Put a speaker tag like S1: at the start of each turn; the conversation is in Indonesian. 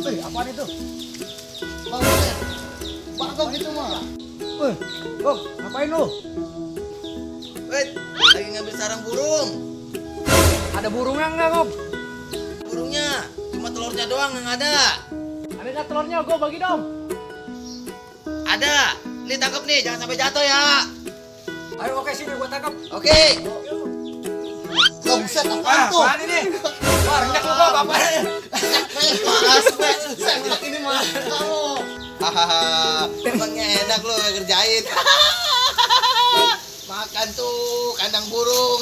S1: Apaan itu? Buset. Bagong itu mah. Gong, ngapain lu?
S2: Wait, lagi ngambil sarang burung.
S1: Ada burungnya enggak, Gong?
S2: Burungnya, cuma telurnya doang yang ada.
S1: Ada nggak telurnya? Gue bagi dong.
S2: Ada. Nih tangkap nih, jangan sampai jatuh ya.
S1: Ayo, oke sini gua tangkap.
S2: Oke.
S1: Oh, buset, apaan tuh?
S2: Apaan ini?
S1: Wah, renyak lu, Gong, apaan?
S2: Maas, saya bilang ini mah kamu. Hahaha, emangnya enak lo ngerjain. Makan tuh kandang burung.